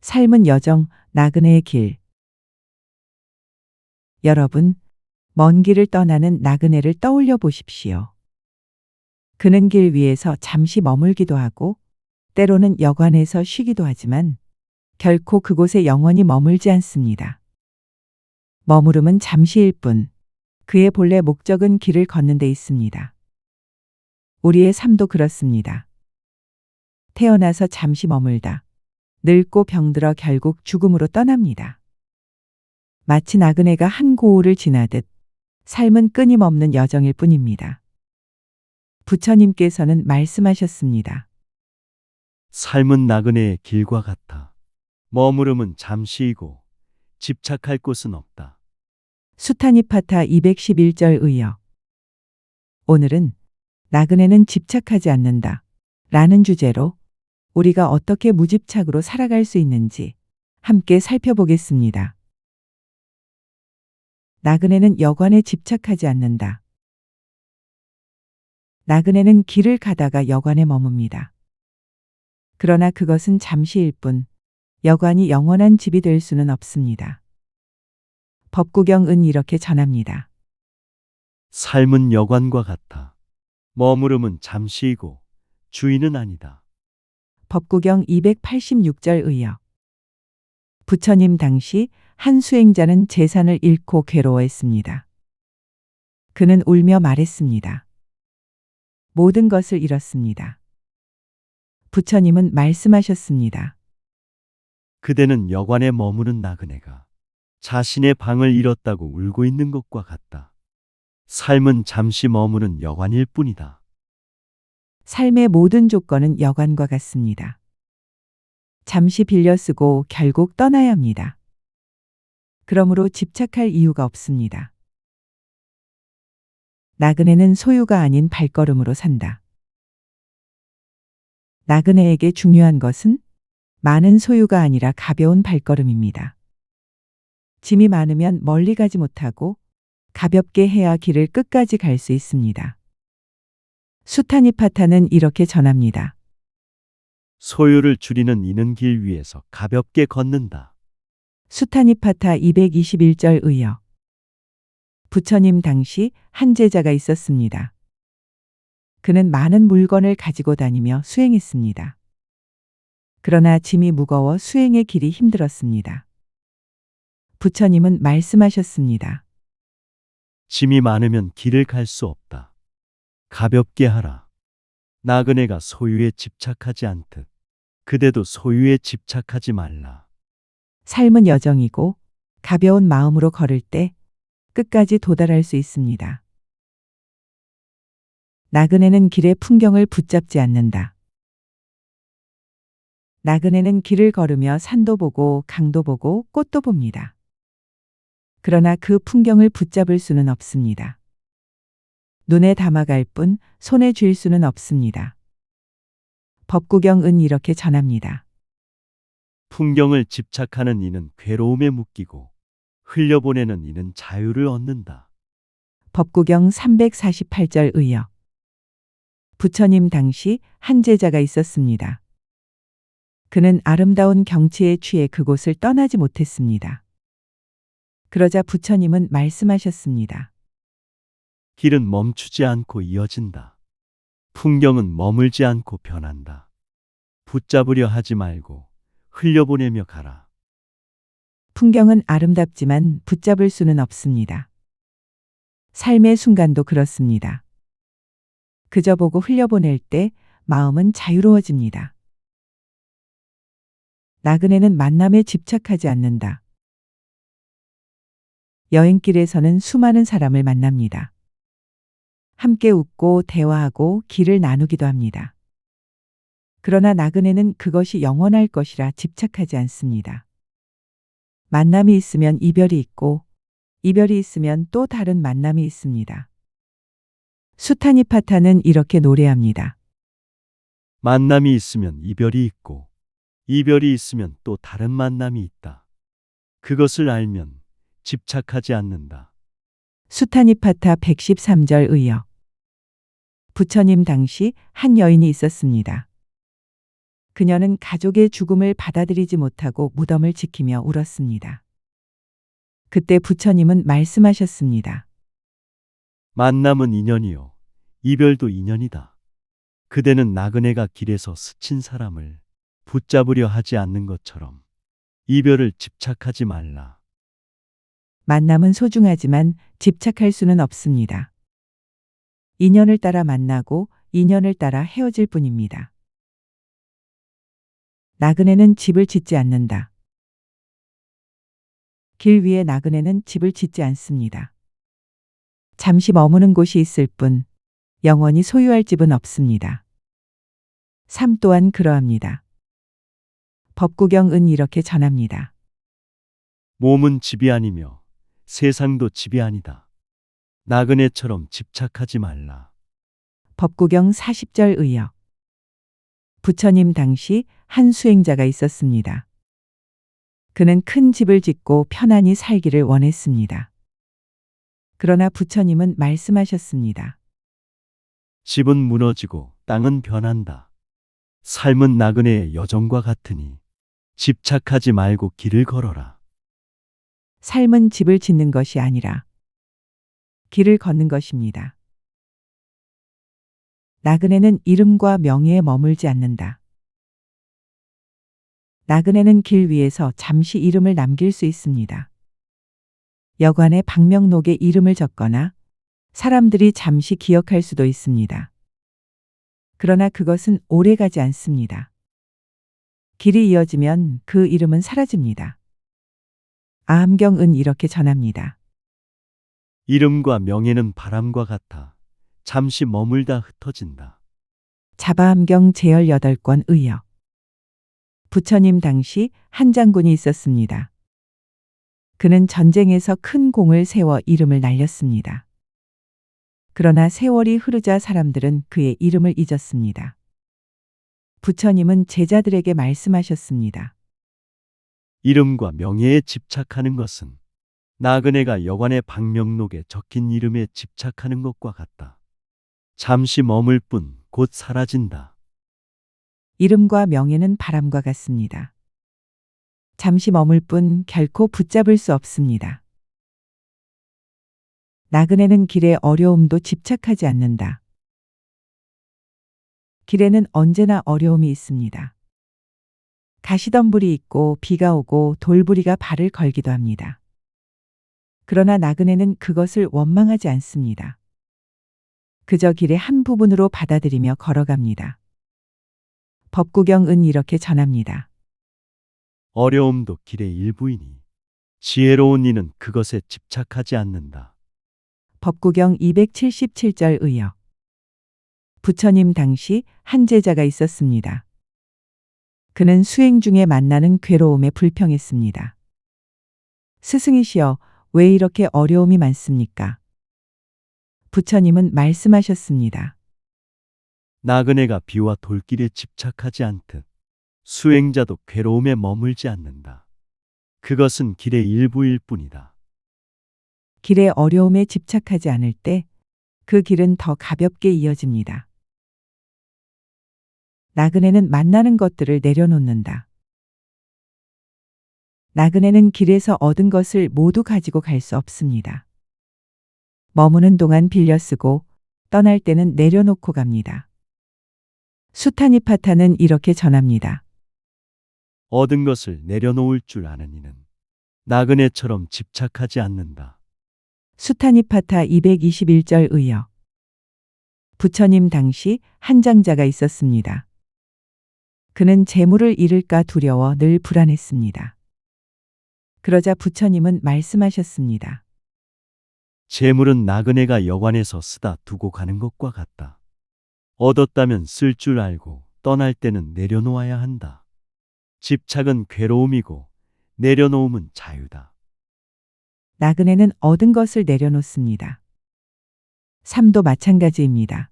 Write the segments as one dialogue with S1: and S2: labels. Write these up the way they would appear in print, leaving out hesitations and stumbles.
S1: 삶은 여정, 나그네의 길. 여러분, 먼 길을 떠나는 나그네를 떠올려 보십시오. 그는 길 위에서 잠시 머물기도 하고, 때로는 여관에서 쉬기도 하지만, 결코 그곳에 영원히 머물지 않습니다. 머무름은 잠시일 뿐, 그의 본래 목적은 길을 걷는 데 있습니다. 우리의 삶도 그렇습니다. 태어나서 잠시 머물다, 늙고 병들어 결국 죽음으로 떠납니다. 마치 나그네가 한 고을을 지나듯 삶은 끊임없는 여정일 뿐입니다. 부처님께서는 말씀하셨습니다.
S2: 삶은 나그네의 길과 같아. 머무름은 잠시이고 집착할 곳은 없다.
S1: 수타니파타 211절 의역. 오늘은 나그네는 집착하지 않는다 라는 주제로 우리가 어떻게 무집착으로 살아갈 수 있는지 함께 살펴보겠습니다. 나그네는 여관에 집착하지 않는다. 나그네는 길을 가다가 여관에 머뭅니다. 그러나 그것은 잠시일 뿐 여관이 영원한 집이 될 수는 없습니다. 법구경은 이렇게 전합니다.
S2: 삶은 여관과 같아. 머무름은 잠시이고 주인은 아니다.
S1: 법구경 286절 의역. 부처님 당시 한 수행자는 재산을 잃고 괴로워했습니다. 그는 울며 말했습니다. 모든 것을 잃었습니다. 부처님은 말씀하셨습니다.
S2: 그대는 여관에 머무는 나그네가 자신의 방을 잃었다고 울고 있는 것과 같다. 삶은 잠시 머무는 여관일 뿐이다.
S1: 삶의 모든 조건은 여관과 같습니다. 잠시 빌려 쓰고 결국 떠나야 합니다. 그러므로 집착할 이유가 없습니다. 나그네는 소유가 아닌 발걸음으로 산다. 나그네에게 중요한 것은 많은 소유가 아니라 가벼운 발걸음입니다. 짐이 많으면 멀리 가지 못하고 가볍게 해야 길을 끝까지 갈 수 있습니다. 수타니파타는 이렇게 전합니다.
S2: 소유를 줄이는 이는 길 위에서 가볍게 걷는다.
S1: 수타니파타 221절 의역. 부처님 당시 한 제자가 있었습니다. 그는 많은 물건을 가지고 다니며 수행했습니다. 그러나 짐이 무거워 수행의 길이 힘들었습니다. 부처님은 말씀하셨습니다.
S2: 짐이 많으면 길을 갈 수 없다. 가볍게 하라. 나그네가 소유에 집착하지 않듯 그대도 소유에 집착하지 말라.
S1: 삶은 여정이고 가벼운 마음으로 걸을 때 끝까지 도달할 수 있습니다. 나그네는 길의 풍경을 붙잡지 않는다. 나그네는 길을 걸으며 산도 보고 강도 보고 꽃도 봅니다. 그러나 그 풍경을 붙잡을 수는 없습니다. 눈에 담아갈 뿐 손에 쥘 수는 없습니다. 법구경은 이렇게 전합니다.
S2: 풍경을 집착하는 이는 괴로움에 묶이고 흘려보내는 이는 자유를 얻는다.
S1: 법구경 348절 의역. 부처님 당시 한 제자가 있었습니다. 그는 아름다운 경치에 취해 그곳을 떠나지 못했습니다. 그러자 부처님은 말씀하셨습니다.
S2: 길은 멈추지 않고 이어진다. 풍경은 머물지 않고 변한다. 붙잡으려 하지 말고 흘려보내며 가라.
S1: 풍경은 아름답지만 붙잡을 수는 없습니다. 삶의 순간도 그렇습니다. 그저 보고 흘려보낼 때 마음은 자유로워집니다. 나그네는 만남에 집착하지 않는다. 여행길에서는 수많은 사람을 만납니다. 함께 웃고 대화하고 길을 나누기도 합니다. 그러나 나그네는 그것이 영원할 것이라 집착하지 않습니다. 만남이 있으면 이별이 있고 이별이 있으면 또 다른 만남이 있습니다. 수타니파타는 이렇게 노래합니다.
S2: 만남이 있으면 이별이 있고 이별이 있으면 또 다른 만남이 있다. 그것을 알면 집착하지 않는다.
S1: 수타니파타 113절 의역. 부처님 당시 한 여인이 있었습니다. 그녀는 가족의 죽음을 받아들이지 못하고 무덤을 지키며 울었습니다. 그때 부처님은 말씀하셨습니다.
S2: 만남은 인연이요. 이별도 인연이다. 그대는 나그네가 길에서 스친 사람을 붙잡으려 하지 않는 것처럼 이별을 집착하지 말라.
S1: 만남은 소중하지만 집착할 수는 없습니다. 인연을 따라 만나고 인연을 따라 헤어질 뿐입니다. 나그네는 집을 짓지 않는다. 길 위에 나그네는 집을 짓지 않습니다. 잠시 머무는 곳이 있을 뿐 영원히 소유할 집은 없습니다. 삶 또한 그러합니다. 법구경은 이렇게 전합니다.
S2: 몸은 집이 아니며 세상도 집이 아니다. 나그네처럼 집착하지 말라.
S1: 법구경 40절 의역. 부처님 당시 한 수행자가 있었습니다. 그는 큰 집을 짓고 편안히 살기를 원했습니다. 그러나 부처님은 말씀하셨습니다.
S2: 집은 무너지고 땅은 변한다. 삶은 나그네의 여정과 같으니 집착하지 말고 길을 걸어라.
S1: 삶은 집을 짓는 것이 아니라 길을 걷는 것입니다. 나그네는 이름과 명예에 머물지 않는다. 나그네는 길 위에서 잠시 이름을 남길 수 있습니다. 여관의 방명록에 이름을 적거나 사람들이 잠시 기억할 수도 있습니다. 그러나 그것은 오래가지 않습니다. 길이 이어지면 그 이름은 사라집니다. 아함경은 이렇게 전합니다.
S2: 이름과 명예는 바람과 같아 잠시 머물다 흩어진다.
S1: 자바함경 제열 8권 의역. 부처님 당시 한 장군이 있었습니다. 그는 전쟁에서 큰 공을 세워 이름을 날렸습니다. 그러나 세월이 흐르자 사람들은 그의 이름을 잊었습니다. 부처님은 제자들에게 말씀하셨습니다.
S2: 이름과 명예에 집착하는 것은 나그네가 여관의 방명록에 적힌 이름에 집착하는 것과 같다. 잠시 머물 뿐 곧 사라진다.
S1: 이름과 명예는 바람과 같습니다. 잠시 머물 뿐 결코 붙잡을 수 없습니다. 나그네는 길의 어려움도 집착하지 않는다. 길에는 언제나 어려움이 있습니다. 가시덤불이 있고 비가 오고 돌부리가 발을 걸기도 합니다. 그러나 나그네는 그것을 원망하지 않습니다. 그저 길의 한 부분으로 받아들이며 걸어갑니다. 법구경은 이렇게 전합니다.
S2: 어려움도 길의 일부이니 지혜로운 이는 그것에 집착하지 않는다.
S1: 법구경 277절 의역. 부처님 당시 한 제자가 있었습니다. 그는 수행 중에 만나는 괴로움에 불평했습니다. 스승이시여, 왜 이렇게 어려움이 많습니까? 부처님은 말씀하셨습니다.
S2: 나그네가 비와 돌길에 집착하지 않듯 수행자도 괴로움에 머물지 않는다. 그것은 길의 일부일 뿐이다.
S1: 길의 어려움에 집착하지 않을 때 그 길은 더 가볍게 이어집니다. 나그네는 만나는 것들을 내려놓는다. 나그네는 길에서 얻은 것을 모두 가지고 갈 수 없습니다. 머무는 동안 빌려 쓰고 떠날 때는 내려놓고 갑니다. 수타니파타는 이렇게 전합니다.
S2: 얻은 것을 내려놓을 줄 아는 이는 나그네처럼 집착하지 않는다.
S1: 수타니파타 221절 의역. 부처님 당시 한 장자가 있었습니다. 그는 재물을 잃을까 두려워 늘 불안했습니다. 그러자 부처님은 말씀하셨습니다.
S2: 재물은 나그네가 여관에서 쓰다 두고 가는 것과 같다. 얻었다면 쓸 줄 알고 떠날 때는 내려놓아야 한다. 집착은 괴로움이고 내려놓음은 자유다.
S1: 나그네는 얻은 것을 내려놓습니다. 삶도 마찬가지입니다.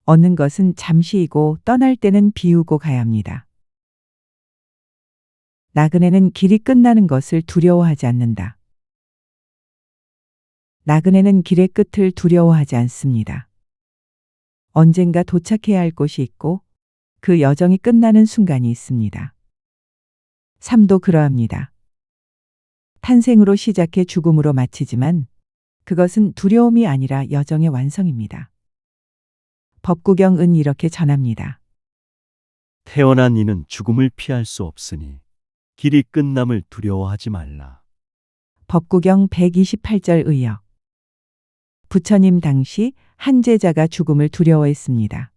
S1: 얻는 것은 잠시이고 떠날 때는 비우고 가야 합니다. 나그네는 길이 끝나는 것을 두려워하지 않는다. 나그네는 길의 끝을 두려워하지 않습니다. 언젠가 도착해야 할 곳이 있고 그 여정이 끝나는 순간이 있습니다. 삶도 그러합니다. 탄생으로 시작해 죽음으로 마치지만 그것은 두려움이 아니라 여정의 완성입니다. 법구경은 이렇게 전합니다.
S2: 태어난 이는 죽음을 피할 수 없으니 길이 끝남을 두려워하지 말라.
S1: 법구경 128절 의역. 부처님 당시 한 제자가 죽음을 두려워했습니다.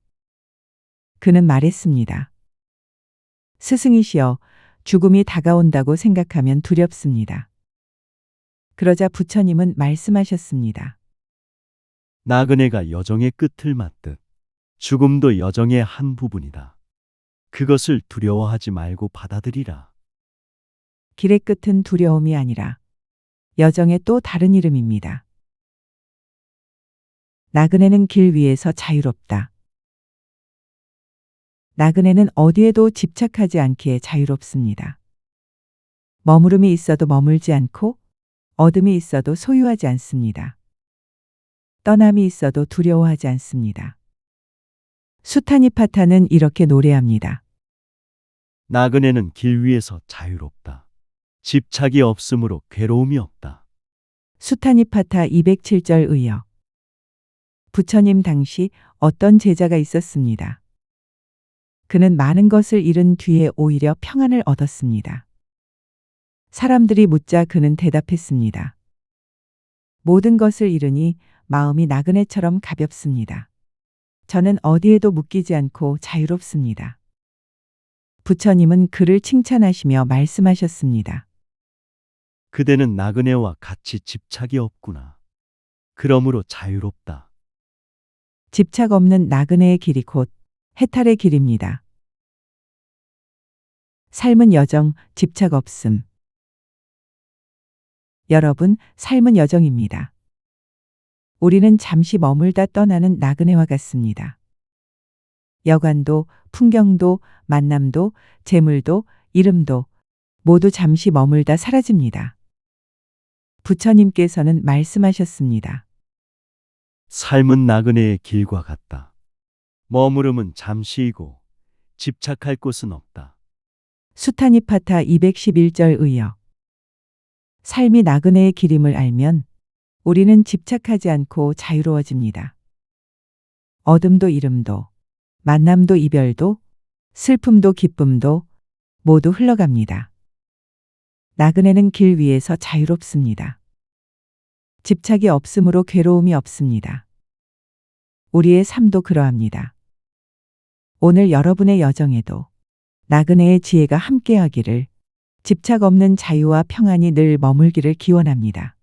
S1: 그는 말했습니다. 스승이시여, 죽음이 다가온다고 생각하면 두렵습니다. 그러자 부처님은 말씀하셨습니다.
S2: 나그네가 여정의 끝을 맞듯 죽음도 여정의 한 부분이다. 그것을 두려워하지 말고 받아들이라.
S1: 길의 끝은 두려움이 아니라 여정의 또 다른 이름입니다. 나그네는 길 위에서 자유롭다. 나그네는 어디에도 집착하지 않기에 자유롭습니다. 머무름이 있어도 머물지 않고 어둠이 있어도 소유하지 않습니다. 떠남이 있어도 두려워하지 않습니다. 수타니파타는 이렇게 노래합니다.
S2: 나그네는 길 위에서 자유롭다. 집착이 없으므로 괴로움이 없다.
S1: 수타니파타 207절 의역. 부처님 당시 어떤 제자가 있었습니다. 그는 많은 것을 잃은 뒤에 오히려 평안을 얻었습니다. 사람들이 묻자 그는 대답했습니다. 모든 것을 잃으니 마음이 나그네처럼 가볍습니다. 저는 어디에도 묶이지 않고 자유롭습니다. 부처님은 그를 칭찬하시며 말씀하셨습니다.
S2: 그대는 나그네와 같이 집착이 없구나. 그러므로 자유롭다.
S1: 집착 없는 나그네의 길이 곧 해탈의 길입니다. 삶은 여정, 집착 없음. 여러분, 삶은 여정입니다. 우리는 잠시 머물다 떠나는 나그네와 같습니다. 여관도, 풍경도, 만남도, 재물도, 이름도 모두 잠시 머물다 사라집니다. 부처님께서는 말씀하셨습니다.
S2: 삶은 나그네의 길과 같다. 머무름은 잠시이고 집착할 곳은 없다.
S1: 수타니파타 211절 의역. 삶이 나그네의 길임을 알면 우리는 집착하지 않고 자유로워집니다. 어둠도 이름도, 만남도 이별도, 슬픔도 기쁨도 모두 흘러갑니다. 나그네는 길 위에서 자유롭습니다. 집착이 없으므로 괴로움이 없습니다. 우리의 삶도 그러합니다. 오늘 여러분의 여정에도 나그네의 지혜가 함께하기를, 집착 없는 자유와 평안이 늘 머물기를 기원합니다.